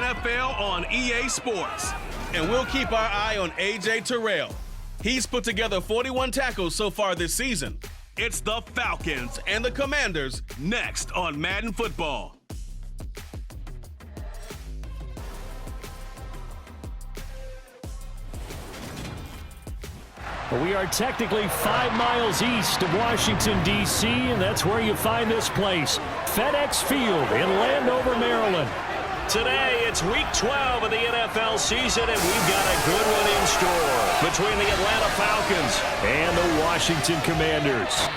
NFL on EA Sports. And we'll keep our eye on A.J. Terrell. He's put together 41 tackles so far this season. It's the Falcons and the Commanders next on Madden Football. We are technically 5 miles east of Washington, D.C., and that's where you find this place, FedEx Field in Landover, Maryland. Today, it's Week 12 of the NFL season, and we've got a good one in store between the Atlanta Falcons and the Washington Commanders.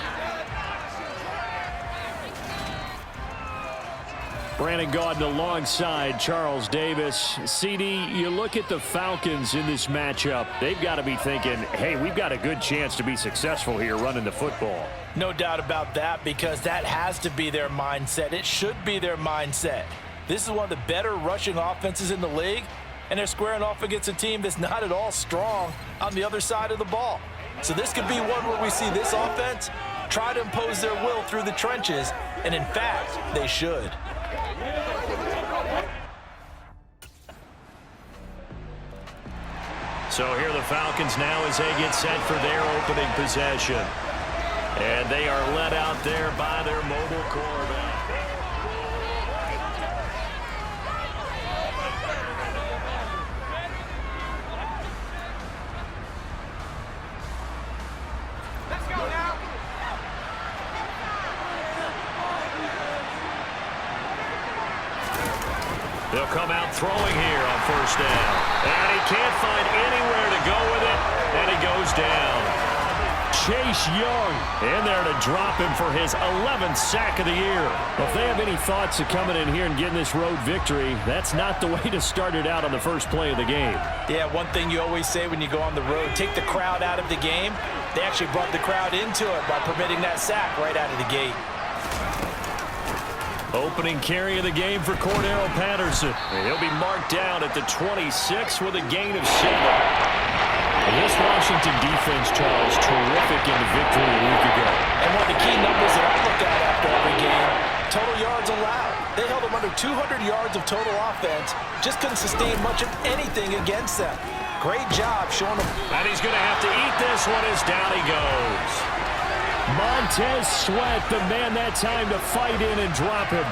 Brandon Gaudin alongside Charles Davis. CD, you look at the Falcons in this matchup, they've got to be thinking, hey, we've got a good chance to be successful here running the football. No doubt about that, because that has to be their mindset. It should be their mindset. This is one of the better rushing offenses in the league, and they're squaring off against a team that's not at all strong on the other side of the ball. So this could be one where we see this offense try to impose their will through the trenches, and in fact, they should. So here are the Falcons now as they get set for their opening possession. And they are led out there by their mobile quarterback. They'll come out throwing here on first down. And he can't find anywhere to go with it, and he goes down. Chase Young in there to drop him for his 11th sack of the year. Well, if they have any thoughts of coming in here and getting this road victory, that's not the way to start it out on the first play of the game. Yeah, one thing you always say when you go on the road, take the crowd out of the game. They actually brought the crowd into it by permitting that sack right out of the gate. Opening carry of the game for Cordero Patterson. And he'll be marked down at the 26 with a gain of 7. And this Washington defense, Charles, terrific in the victory a week ago. And one of the key numbers that I look at after every game, total yards allowed. They held them under 200 yards of total offense. Just couldn't sustain much of anything against them. Great job showing them. And he's going to have to eat this one as down he goes. Montez Sweat, the man that time to fight in and drop him.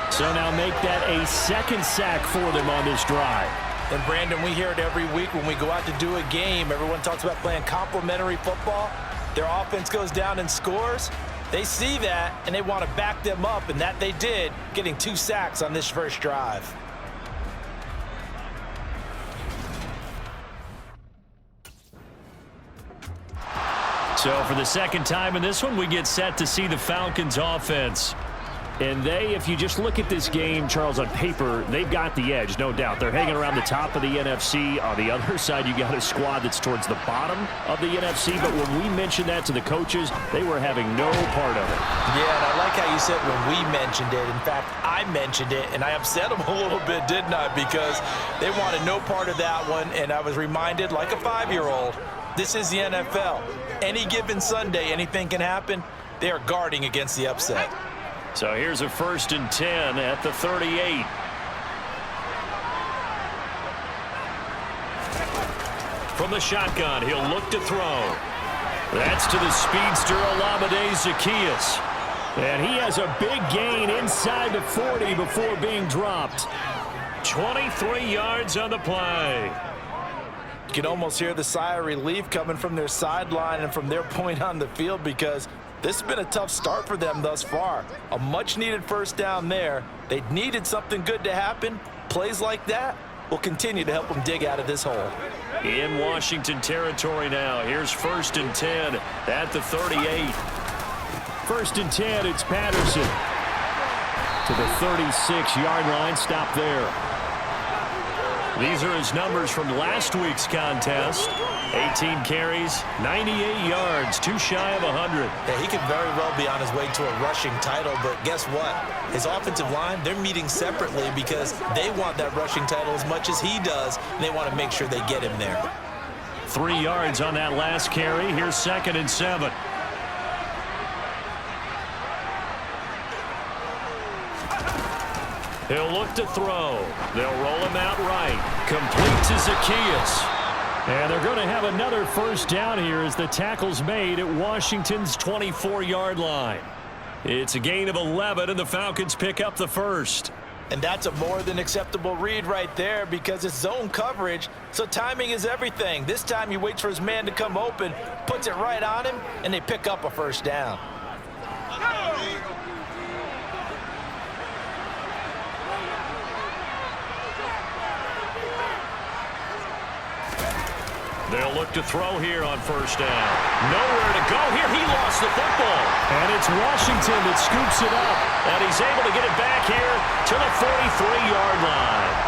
So now make that a second sack for them on this drive. And Brandon, we hear it every week when we go out to do a game. Everyone talks about playing complementary football. Their offense goes down and scores. They see that, and they want to back them up, and that they did, getting 2 sacks on this first drive. So for the second time in this one, we get set to see the Falcons offense. And they, if you just look at this game, Charles, on paper, they've got the edge, no doubt. They're hanging around the top of the NFC. On the other side, you got a squad that's towards the bottom of the NFC. But when we mentioned that to the coaches, they were having no part of it. Yeah, and I like how you said when we mentioned it. In fact, I mentioned it, and I upset them a little bit, didn't I? Because they wanted no part of that one, and I was reminded, like a 5-year-old, this is the NFL. Any given Sunday, anything can happen. They are guarding against the upset. So here's a 1st and 10 at the 38. From the shotgun, he'll look to throw. That's to the speedster, Olamide Zaccheaus. And he has a big gain inside the 40 before being dropped. 23 yards on the play. You can almost hear the sigh of relief coming from their sideline and from their point on the field, because this has been a tough start for them thus far. A much-needed first down there. They needed something good to happen. Plays like that will continue to help them dig out of this hole. In Washington territory now. Here's 1st and 10 at the 38. 1st and 10, it's Patterson. To the 36-yard line, stop there. These are his numbers from last week's contest. 18 carries, 98 yards, too shy of 100. Yeah, he could very well be on his way to a rushing title, but guess what? His offensive line, they're meeting separately because they want that rushing title as much as he does, and they want to make sure they get him there. 3 yards on that last carry. Here's 2nd and 7. He'll look to throw. They'll roll him out right. Complete to Zacchaeus. And they're going to have another first down here as the tackle's made at Washington's 24-yard line. It's a gain of 11, and the Falcons pick up the first. And that's a more than acceptable read right there because it's zone coverage, so timing is everything. This time he waits for his man to come open, puts it right on him, and they pick up a first down. They'll look to throw here on first down. Nowhere to go here. He lost the football. And it's Washington that scoops it up. And he's able to get it back here to the 43-yard line.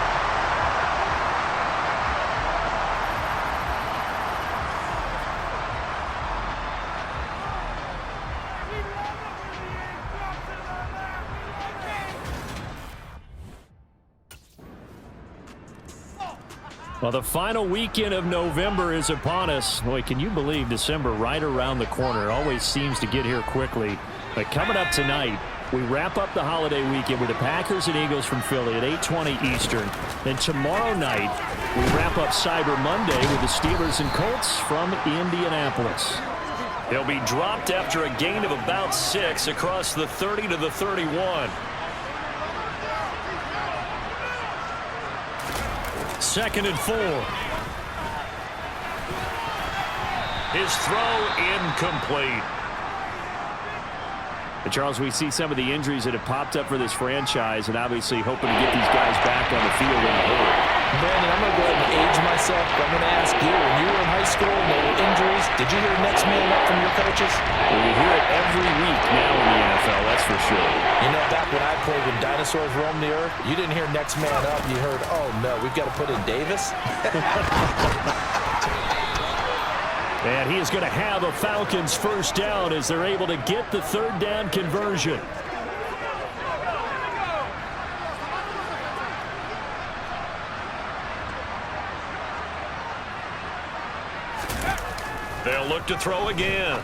Well, the final weekend of November is upon us. Boy, can you believe December right around the corner? Always seems to get here quickly. But coming up tonight, we wrap up the holiday weekend with the Packers and Eagles from Philly at 8:20 Eastern. Then tomorrow night, we wrap up Cyber Monday with the Steelers and Colts from Indianapolis. They'll be dropped after a gain of about 6 across the 30 to the 31. Second and 4. His throw incomplete. And Charles, we see some of the injuries that have popped up for this franchise, and obviously hoping to get these guys back on the field in a hurry. Brandon, I'm going to go ahead and age myself, but I'm going to ask you, when you were in high school and there were injuries, did you hear next man up from your coaches? Well, you hear it every week now in the NFL, that's for sure. You know, back when I played when dinosaurs roamed the earth, you didn't hear next man up. You heard, oh, no, we've got to put in Davis. And he is going to have a Falcons first down as they're able to get the third down conversion. They'll look to throw again.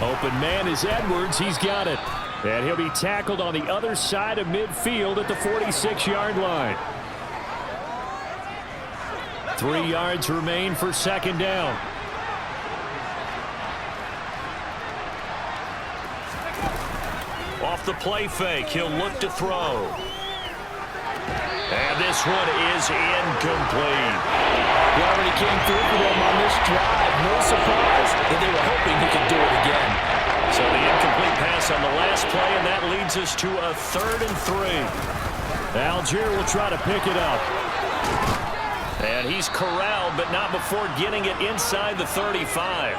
Open man is Edwards. He's got it. And he'll be tackled on the other side of midfield at the 46-yard line. 3 yards remain for second down. Off the play fake, he'll look to throw. And this one is incomplete. He already came through for them on this drive. No surprise that they were hoping he could do it again. So the incomplete pass on the last play, and that leads us to a 3rd and 3. Algier will try to pick it up. And he's corralled, but not before getting it inside the 35.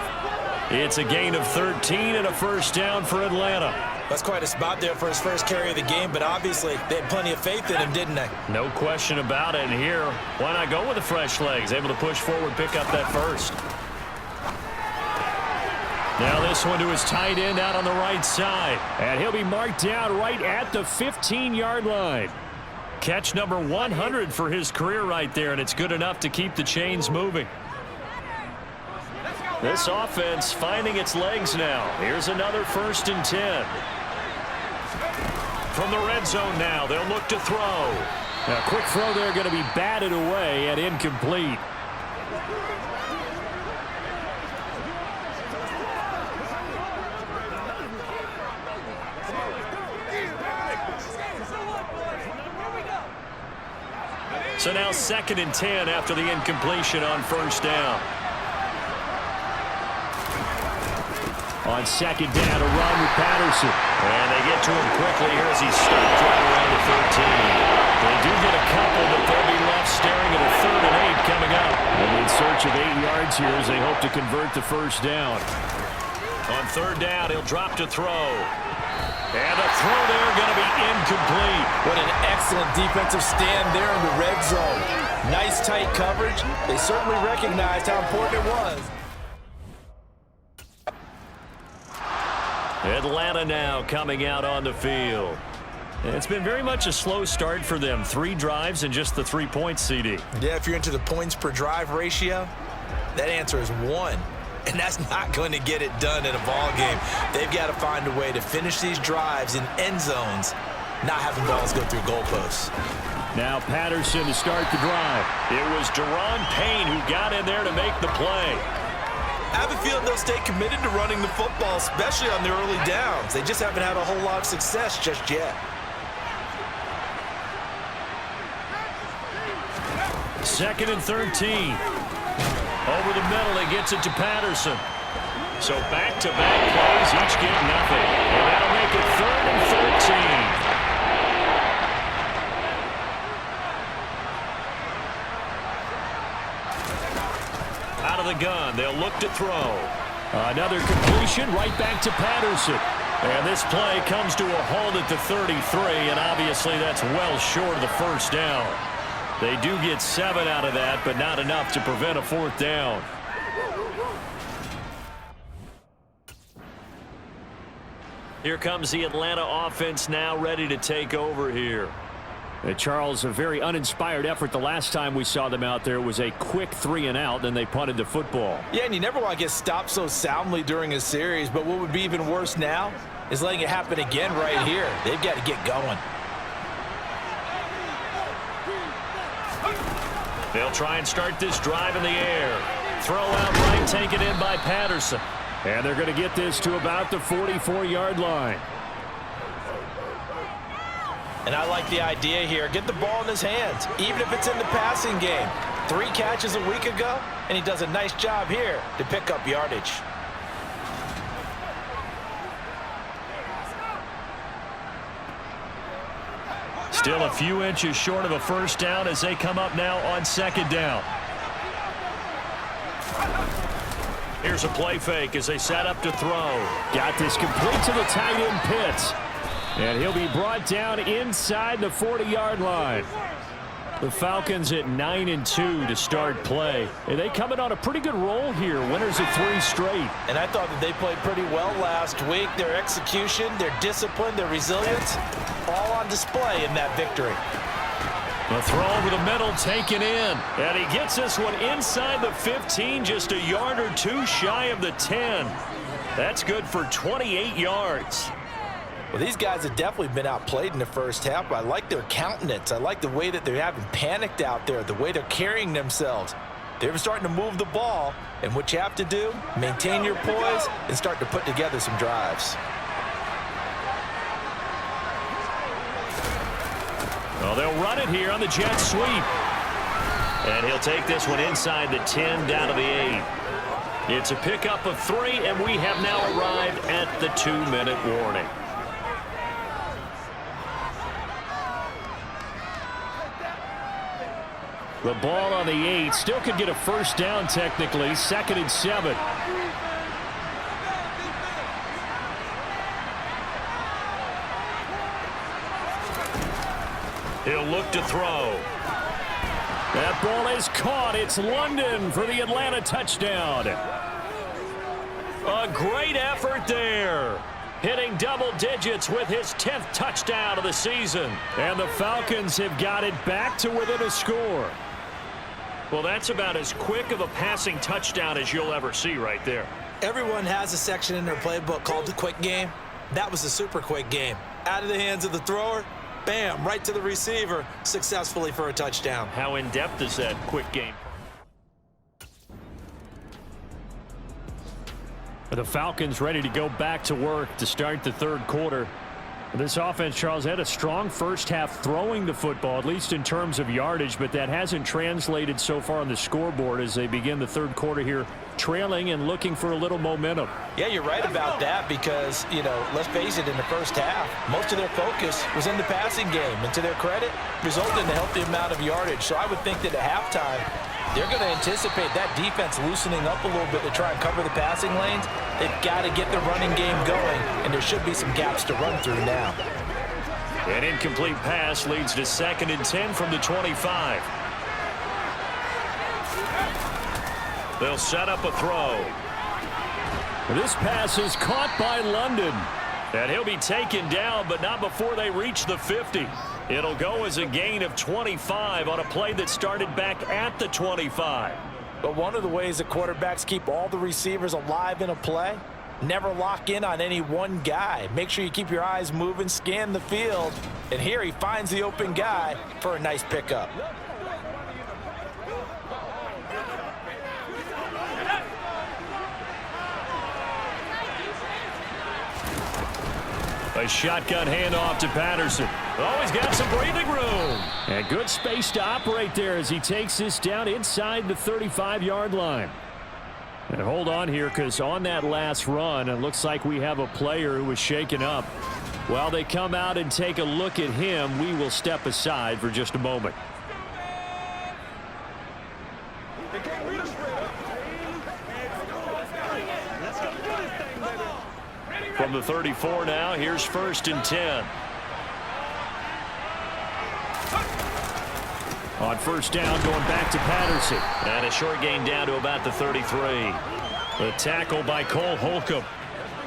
It's a gain of 13 and a first down for Atlanta. That's quite a spot there for his first carry of the game, but obviously they had plenty of faith in him, didn't they? No question about it. And here, why not go with the fresh legs? Able to push forward, pick up that first. Now this one to his tight end out on the right side. And he'll be marked down right at the 15-yard line. Catch number 100 for his career right there, and it's good enough to keep the chains moving. This offense finding its legs now. Here's another 1st and 10. From the red zone now, they'll look to throw. Now, quick throw there going to be batted away and incomplete. So now 2nd and 10 after the incompletion on first down. On second down, a run with Patterson. And they get to him quickly here as he's stopped right around the 13. They do get a couple, but they'll be left staring at a 3rd and 8 coming up. And in search of 8 yards here as they hope to convert the first down. On 3rd down, he'll drop to throw. And the throw there going to be incomplete. What an excellent defensive stand there in the red zone. Nice tight coverage. They certainly recognized how important it was. Atlanta now coming out on the field. It's been very much a slow start for them. 3 drives and just the 3 points, CD. Yeah, if you're into the points per drive ratio, that answer is 1. And that's not going to get it done in a ball game. They've got to find a way to finish these drives in end zones not having balls go through goalposts. Now Patterson to start the drive. It was Deron Payne who got in there to make the play. I have a feeling they'll stay committed to running the football, especially on the early downs. They just haven't had a whole lot of success just yet. Second and 13. Over the middle, he gets it to Patterson. So back-to-back plays, each get nothing. And that'll make it 3rd and 13. Out of the gun, they'll look to throw. Another completion right back to Patterson. And this play comes to a halt at the 33, and obviously that's well short of the first down. They do get 7 out of that, but not enough to prevent a 4th down. Here comes the Atlanta offense now ready to take over here. Charles, a very uninspired effort the last time we saw them out there. It was a quick 3-and-out, then they punted the football. Yeah, and you never want to get stopped so soundly during a series, but what would be even worse now is letting it happen again right here. They've got to get going. They'll try and start this drive in the air. Throw out right, taken in by Patterson. And they're going to get this to about the 44-yard line. And I like the idea here. Get the ball in his hands, even if it's in the passing game. 3 catches a week ago, and he does a nice job here to pick up yardage. Still a few inches short of a first down as they come up now on 2nd down. Here's a play fake as they set up to throw. Got this complete to the tight end Pitts. And he'll be brought down inside the 40-yard line. The Falcons at 9-2 to start play. And they coming on a pretty good roll here. Winners of 3 straight. And I thought that they played pretty well last week. Their execution, their discipline, their resilience, all on display in that victory. The throw over the middle taken in. And he gets this one inside the 15, just a yard or 2 shy of the 10. That's good for 28 yards. Well, these guys have definitely been outplayed in the first half, but I like their countenance. I like the way that they're having panicked out there, the way they're carrying themselves. They're starting to move the ball, and what you have to do, maintain your poise and start to put together some drives. Well, they'll run it here on the jet sweep. And he'll take this one inside the 10 down to the 8. It's a pickup of 3, and we have now arrived at the 2-minute warning. The ball on the 8. Still could get a first down technically. 2nd and 7. He'll look to throw. That ball is caught. It's London for the Atlanta touchdown. A great effort there. Hitting double digits with his 10th touchdown of the season. And the Falcons have got it back to within a score. Well, that's about as quick of a passing touchdown as you'll ever see right there. Everyone has a section in their playbook called the quick game. That was a super quick game. Out of the hands of the thrower, bam, right to the receiver, successfully for a touchdown. How in-depth is that quick game? The Falcons ready to go back to work to start the 3rd quarter. This offense, Charles, had a strong first half throwing the football, at least in terms of yardage, but that hasn't translated so far on the scoreboard as they begin the 3rd quarter here, trailing and looking for a little momentum. Yeah, you're right about that because, you know, let's face it, in the first half, most of their focus was in the passing game, and to their credit, resulted in a healthy amount of yardage. So I would think that at halftime, they're going to anticipate that defense loosening up a little bit to try and cover the passing lanes. They've got to get the running game going, and there should be some gaps to run through now. An incomplete pass leads to 2nd and 10 from the 25. They'll set up a throw. This pass is caught by London. And he'll be taken down, but not before they reach the 50. It'll go as a gain of 25 on a play that started back at the 25. But one of the ways that quarterbacks keep all the receivers alive in a play Never lock in on any one guy. Make sure you keep your eyes moving, scan the field. And here he finds the open guy for a nice pickup. A shotgun handoff to Patterson. Oh, he's got some breathing room. And good space to operate there as he takes this down inside the 35-yard line. And hold on here, because on that last run, it looks like we have a player who was shaken up. While they come out and take a look at him, we will step aside for just a moment. From the 34 now, here's 1st and 10. On 1st down, going back to Patterson. And a short gain down to about the 33. The tackle by Cole Holcomb.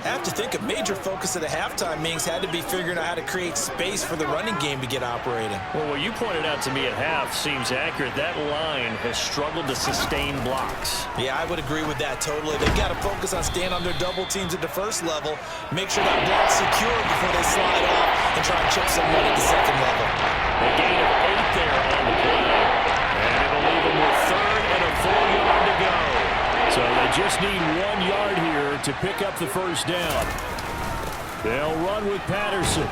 I have to think a major focus of the halftime meetings had to be figuring out how to create space for the running game to get operating. Well, what you pointed out to me at half seems accurate. That line has struggled to sustain blocks. Yeah, I would agree with that totally. They've got to focus on staying on their double teams at the first level, make sure that block's secure before they slide off and try and chip someone at the second level. A gain of 8 there on the play. And it'll leave them with 3rd and a full yard to go. So they just need 1 yard here to pick up the 1st down. They'll run with Patterson.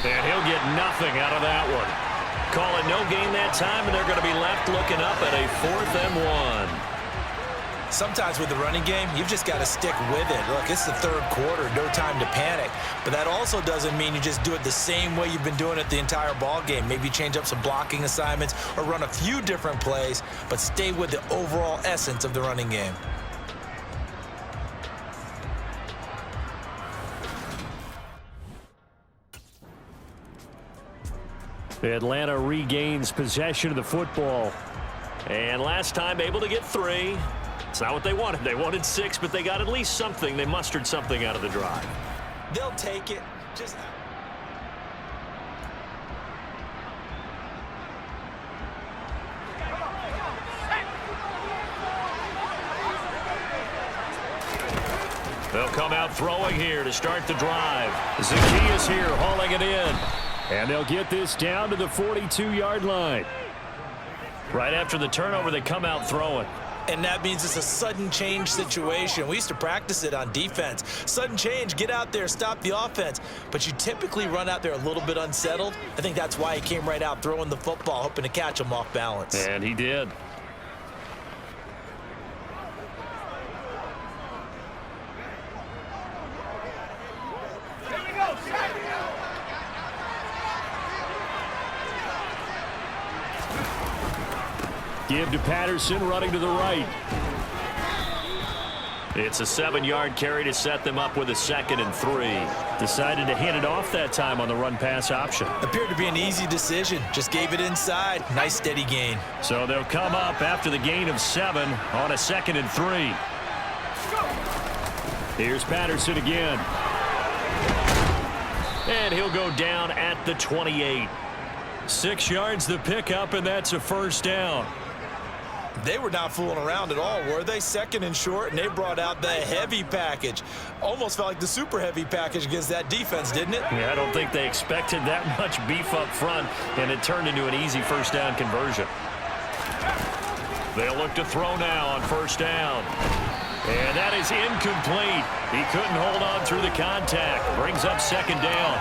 And he'll get nothing out of that one. Call it no gain that time, and they're going to be left looking up at a 4th and 1. Sometimes with the running game, you've just got to stick with it. Look, it's the 3rd quarter, no time to panic. But that also doesn't mean you just do it the same way you've been doing it the entire ball game. Maybe change up some blocking assignments or run a few different plays, but stay with the overall essence of the running game. Atlanta regains possession of the football. And last time able to get 3. It's not what they wanted. They wanted 6, but they got at least something. They mustered something out of the drive. They'll take it. They'll come out throwing here to start the drive. Zacchaeus here hauling it in. And they'll get this down to the 42-yard line. Right after the turnover, they come out throwing. And that means it's a sudden change situation. We used to practice it on defense. Sudden change, get out there, stop the offense. But you typically run out there a little bit unsettled. I think that's why he came right out throwing the football, hoping to catch him off balance. And he did. Give to Patterson, running to the right. It's a 7-yard carry to set them up with a 2nd and 3. Decided to hand it off that time on the run-pass option. Appeared to be an easy decision. Just gave it inside. Nice steady gain. So they'll come up after the gain of 7 on a 2nd and 3. Here's Patterson again. And he'll go down at the 28. 6 yards the pickup, and that's a 1st down. They were not fooling around at all, were they? 2nd and short, and they brought out the heavy package. Almost felt like the super heavy package against that defense, didn't it? Yeah, I don't think they expected that much beef up front, and it turned into an easy 1st down conversion. They'll look to throw now on 1st down. And that is incomplete. He couldn't hold on through the contact. Brings up 2nd down.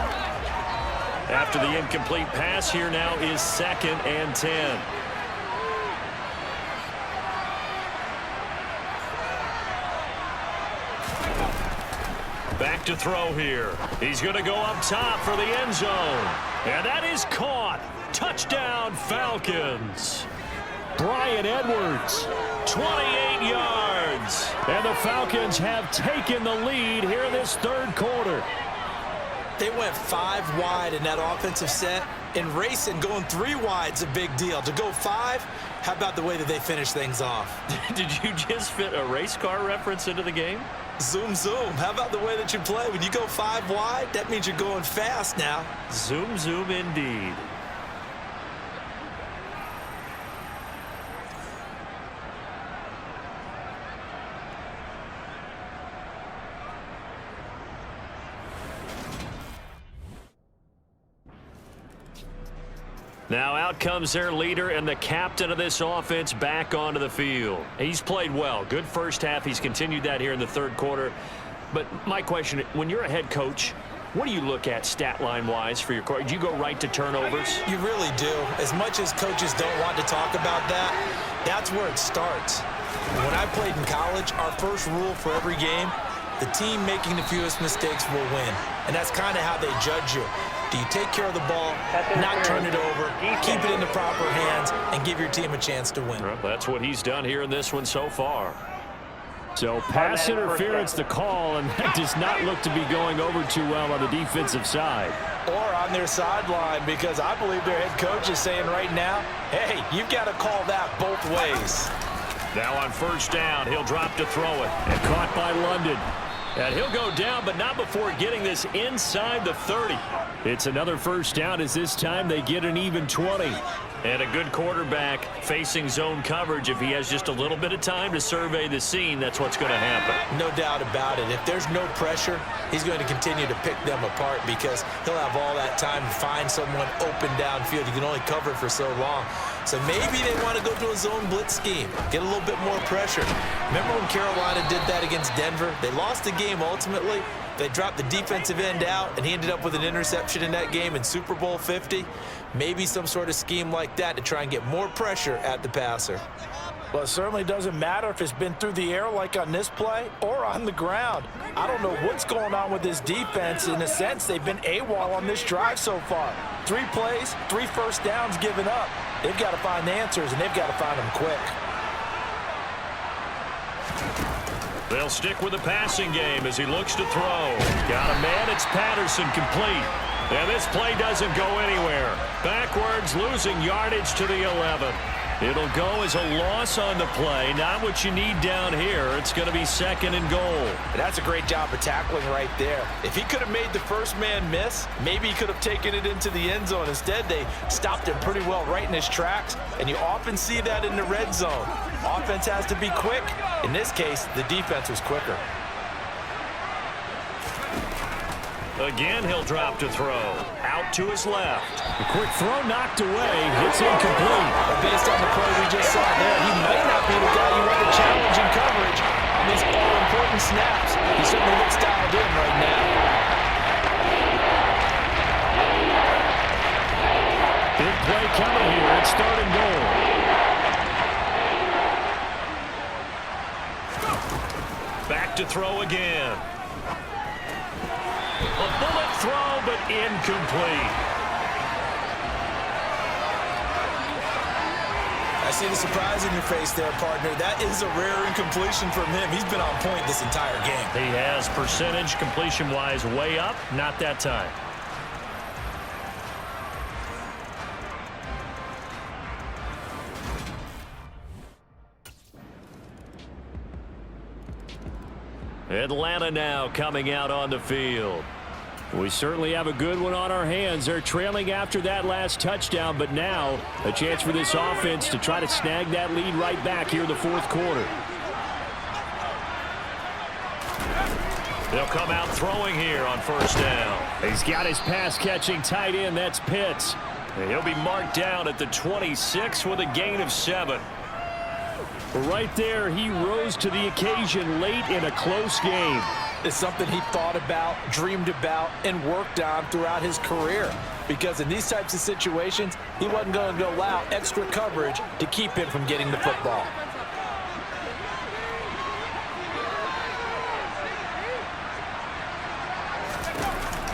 After the incomplete pass, here now is 2nd and 10. Back to throw here. He's going to go up top for the end zone. And that is caught. Touchdown, Falcons. Brian Edwards, 28 yards. And the Falcons have taken the lead here in this 3rd quarter. They went 5 wide in that offensive set. And racing, going 3 wide's a big deal. To go 5, how about the way that they finish things off? Did you just fit a race car reference into the game? Zoom, zoom. How about the way that you play? When you go 5 wide, that means you're going fast now. Zoom, zoom indeed. Now out comes their leader and the captain of this offense back onto the field. He's played well. Good first half. He's continued that here in the third quarter. But my question, when you're a head coach, what do you look at stat line-wise for your coach? Do you go right to turnovers? You really do. As much as coaches don't want to talk about that, that's where it starts. When I played in college, our first rule for every game, the team making the fewest mistakes will win. And that's kind of how they judge you. Do you take care of the ball, not turn it over, keep it in the proper hands, and give your team a chance to win? Well, that's what he's done here in this one so far. So pass interference the call, and that does not look to be going over too well on the defensive side. Or on their sideline, because I believe their head coach is saying right now, hey, you've got to call that both ways. Now on first down, he'll drop to throw it. And caught by London. And he'll go down, but not before getting this inside the 30. It's another first down as this time they get an even 20. And a good quarterback facing zone coverage. If he has just a little bit of time to survey the scene, that's what's going to happen. No doubt about it. If there's no pressure, he's going to continue to pick them apart because he'll have all that time to find someone open downfield. You can only cover for so long. So maybe they want to go to a zone blitz scheme, get a little bit more pressure. Remember when Carolina did that against Denver? They lost the game ultimately. They dropped the defensive end out, and he ended up with an interception in that game in Super Bowl 50. Maybe some sort of scheme like that to try and get more pressure at the passer. Well, it certainly doesn't matter if it's been through the air like on this play or on the ground. I don't know what's going on with this defense. In a sense, they've been AWOL on this drive so far. 3 plays, 3 first downs given up. They've got to find answers, and they've got to find them quick. They'll stick with the passing game as he looks to throw. Got a man, it's Patterson, complete. And this play doesn't go anywhere. Backwards, losing yardage to the 11. It'll go as a loss on the play. Not what you need down here. It's going to be 2nd and goal. That's a great job of tackling right there. If he could have made the first man miss, maybe he could have taken it into the end zone. Instead, they stopped him pretty well right in his tracks, and you often see that in the red zone. Offense has to be quick. In this case, the defense was quicker. Again, he'll drop to throw. Out to his left. A quick throw knocked away. It's incomplete. But based on the play we just saw there, he might not be the guy you want to challenge in coverage on these all-important snaps. He certainly looks dialed in right now. Big play coming here. It's 3rd and goal. Back to throw again. A bullet throw, but incomplete. I see the surprise in your face there, partner. That is a rare incompletion from him. He's been on point this entire game. He has percentage completion-wise way up. Not that time. Atlanta now coming out on the field. We certainly have a good one on our hands. They're trailing after that last touchdown, but now a chance for this offense to try to snag that lead right back here in the 4th quarter. They'll come out throwing here on first down. He's got his pass-catching tight end. That's Pitts. And he'll be marked down at the 26 with a gain of 7. Right there, he rose to the occasion late in a close game. It's something he thought about, dreamed about, and worked on throughout his career. Because in these types of situations, he wasn't going to allow extra coverage to keep him from getting the football.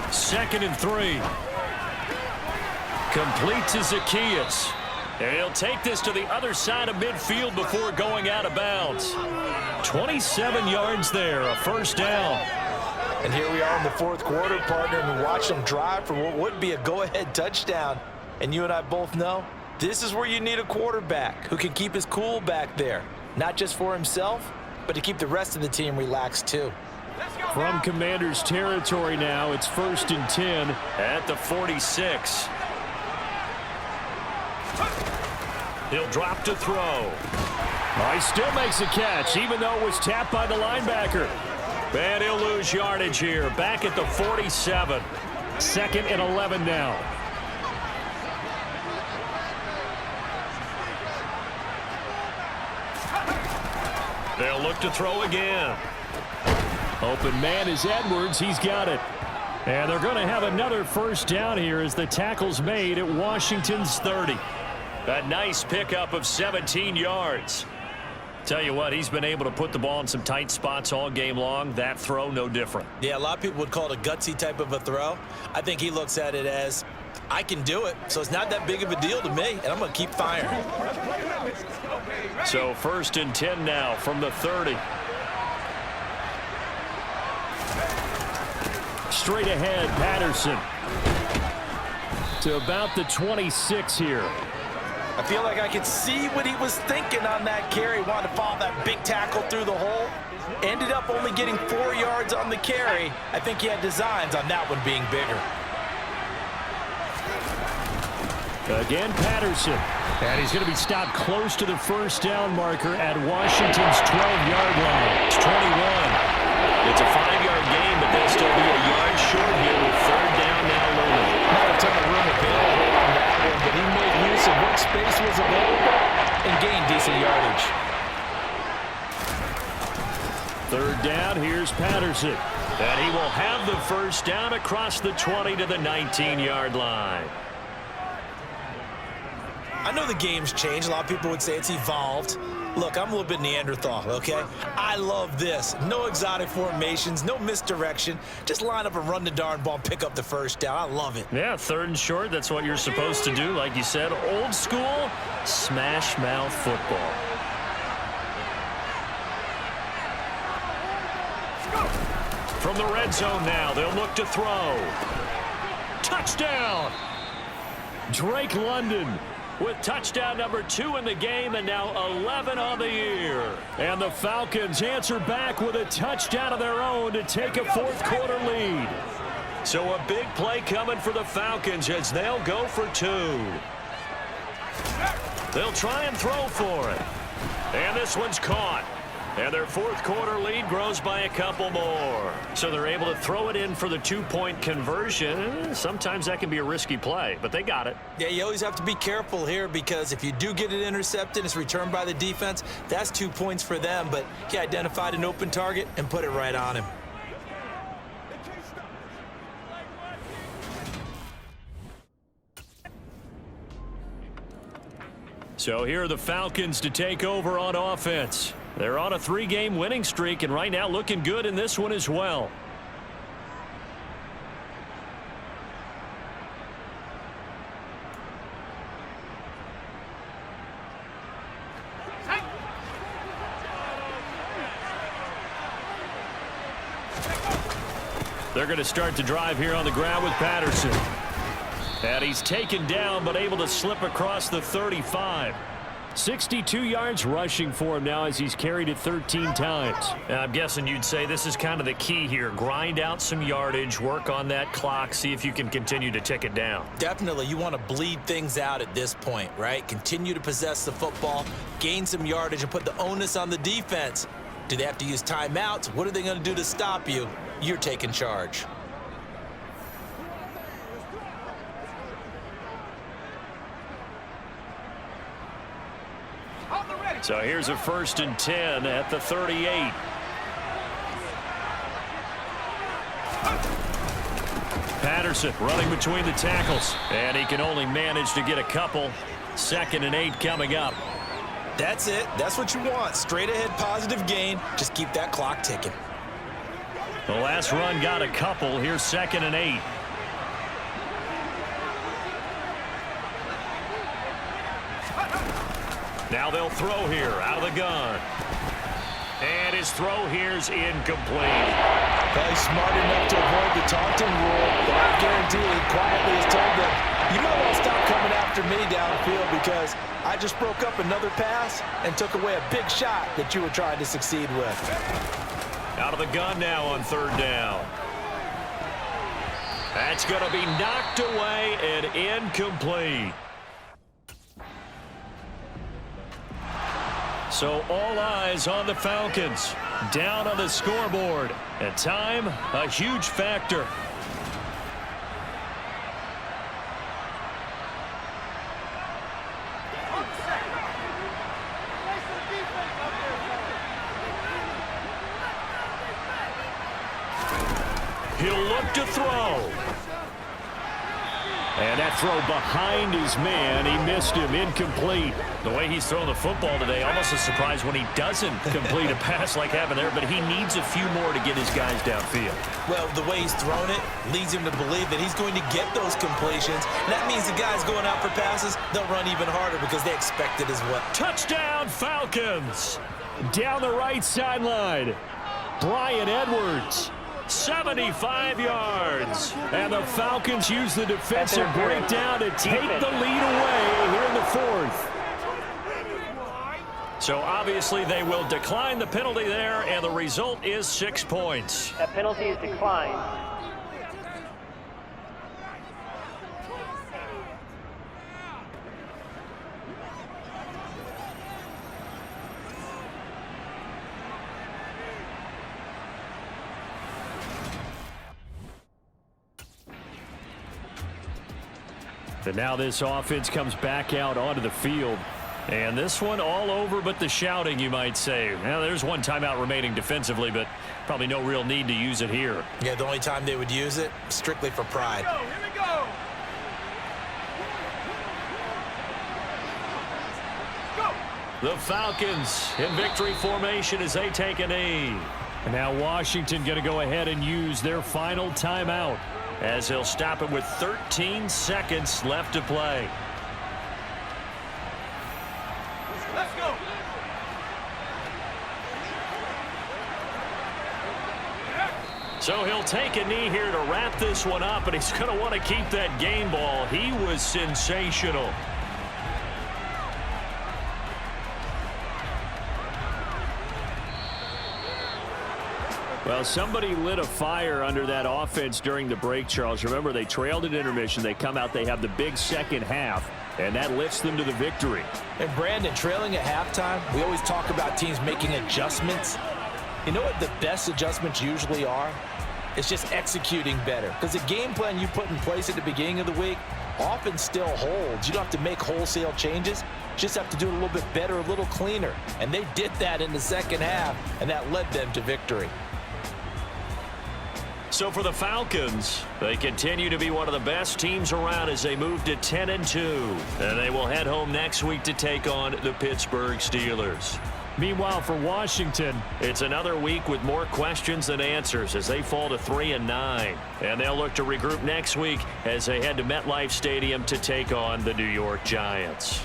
Second and 3. Complete to Zacchaeus. And he'll take this to the other side of midfield before going out of bounds. 27 yards there, a first down. And here we are in the 4th quarter, partner, and we watch them drive for what would be a go-ahead touchdown. And you and I both know this is where you need a quarterback who can keep his cool back there. Not just for himself, but to keep the rest of the team relaxed too. From Commander's territory now, it's 1st and 10 at the 46. He'll drop to throw. Oh, he still makes a catch, even though it was tapped by the linebacker. And he'll lose yardage here, back at the 47. 2nd and 11 now. They'll look to throw again. Open man is Edwards. He's got it. And they're going to have another first down here as the tackle's made at Washington's 30. A nice pickup of 17 yards. Tell you what, he's been able to put the ball in some tight spots all game long. That throw, no different. Yeah, a lot of people would call it a gutsy type of a throw. I think he looks at it as, I can do it, so it's not that big of a deal to me, and I'm going to keep firing. So 1st and 10 now from the 30. Straight ahead, Patterson. To about the 26 here. I feel like I could see what he was thinking on that carry. Wanted to follow that big tackle through the hole. Ended up only getting 4 yards on the carry. I think he had designs on that one being bigger. Again, Patterson. And he's going to be stopped close to the first down marker at Washington's 12-yard line. It's 21. It's a 5-yard gain, but they'll still be a yard short here with 3rd down now looming. Not a ton of room available on that one, but he made use of what space was available and gained decent yardage. 3rd down, here's Patterson. And he will have the first down across the 20 to the 19-yard line. I know the game's changed. A lot of people would say it's evolved. Look, I'm a little bit Neanderthal, okay? I love this. No exotic formations, no misdirection. Just line up and run the darn ball and pick up the first down. I love it. Yeah, 3rd and short, that's what you're supposed to do. Like you said, old school, smash mouth football. From the red zone now, they'll look to throw. Touchdown! Drake London with touchdown number 2 in the game and now 11 on the year. And the Falcons answer back with a touchdown of their own to take a 4th quarter lead. So a big play coming for the Falcons as they'll go for 2. They'll try and throw for it. And this one's caught. And their 4th quarter lead grows by a couple more. So they're able to throw it in for the 2-point conversion. Sometimes that can be a risky play, but they got it. Yeah, you always have to be careful here because if you do get it intercepted, it's returned by the defense, that's 2 points for them. But he identified an open target and put it right on him. So here are the Falcons to take over on offense. They're on a 3-game winning streak, and right now looking good in this one as well. They're going to start to drive here on the ground with Patterson. And he's taken down, but able to slip across the 35. 62 yards rushing for him now as he's carried it 13 times. And I'm guessing you'd say this is kind of the key here. Grind out some yardage, work on that clock, see if you can continue to tick it down. Definitely, you want to bleed things out at this point, right? Continue to possess the football, gain some yardage, and put the onus on the defense. Do they have to use timeouts? What are they going to do to stop you? You're taking charge. So here's a 1st and 10 at the 38. Patterson running between the tackles, and he can only manage to get a couple. 2nd and 8 coming up. That's it. That's what you want. Straight ahead positive gain. Just keep that clock ticking. The last run got a couple. Here's 2nd and 8. Now they'll throw here out of the gun. And his throw here's incomplete. Well, he's smart enough to avoid the taunting rule, but I guarantee he quietly has told them, you might want to stop coming after me downfield because I just broke up another pass and took away a big shot that you were trying to succeed with. Out of the gun now on 3rd down. That's going to be knocked away and incomplete. So all eyes on the Falcons. Down on the scoreboard. And time, a huge factor. look to throw. And that throw behind his man, he missed him, incomplete. The way he's throwing the football today, almost a surprise when he doesn't complete a pass like happened there, but he needs a few more to get his guys downfield. Well, the way he's thrown it leads him to believe that he's going to get those completions. And that means the guys going out for passes, they'll run even harder because they expect it as well. Touchdown, Falcons. Down the right sideline, Bryan Edwards. 75 yards. And the Falcons use the defensive breakdown to take the lead away here in the fourth. So obviously they will decline the penalty there, and the result is 6 points. That penalty is declined. And now this offense comes back out onto the field. And this one all over but the shouting, you might say. Now, there's one timeout remaining defensively, but probably no real need to use it here. Yeah, the only time they would use it, strictly for pride. Here we go. The Falcons in victory formation as they take a knee. And now Washington going to go ahead and use their final timeout, as he'll stop it with 13 seconds left to play. Let's go. So he'll take a knee here to wrap this one up, and he's going to want to keep that game ball. He was sensational. Well, somebody lit a fire under that offense during the break, Charles. Remember, they trailed at intermission. They come out, they have the big second half, and that lifts them to the victory. And Brandon, trailing at halftime, we always talk about teams making adjustments. You know what the best adjustments usually are? It's just executing better. Because the game plan you put in place at the beginning of the week often still holds. You don't have to make wholesale changes. You just have to do it a little bit better, a little cleaner. And they did that in the second half, and that led them to victory. So for the Falcons, they continue to be one of the best teams around as they move to 10-2. And they will head home next week to take on the Pittsburgh Steelers. Meanwhile, for Washington, it's another week with more questions than answers as they fall to 3-9. And they'll look to regroup next week as they head to MetLife Stadium to take on the New York Giants.